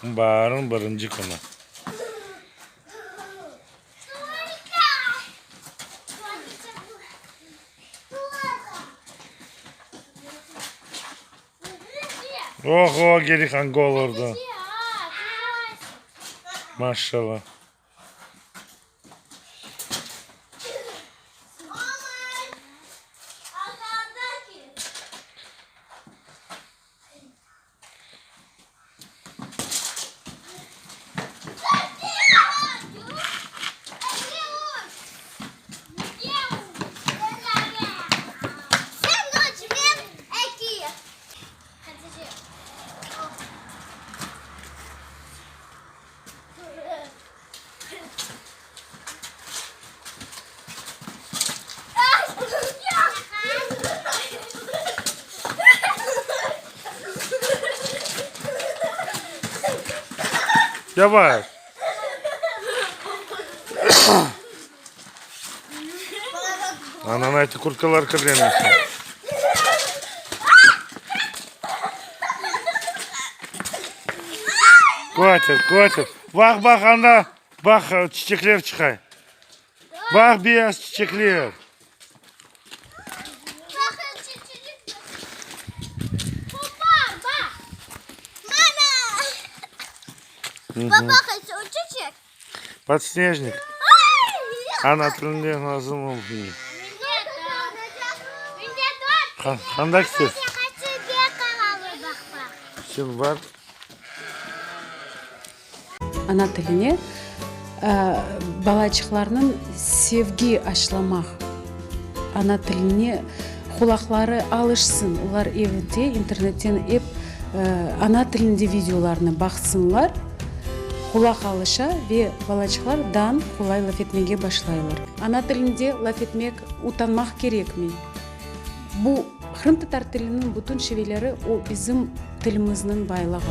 Барын бірінші күні. Ого, Герихан гол urdu. Maşallah. Yavaş. Anan aytı kurtkalar kırlanıyorsun. Koçer. Bak anda. Bak çiçekler çıkay. Bak beyaz çiçekler. Baba o çiçek. Подснежник. Ana тілінде назым oldu. Қандай кісі? Şimdi var. Ana tiline балачықларының sevgi aşılamak. Ana tiline kulakları alışsın. Ular evde, internetten hep ana tilinde videolarını baksınlar. Kulak alışa ve балачықлардан kolay laf etmeye başlayırlar. Ana tilinde laf etmek utanmak gerek mi? Bu Kırım Tatar tilinin bütün şiveleri o bizim tilimizin baylağı.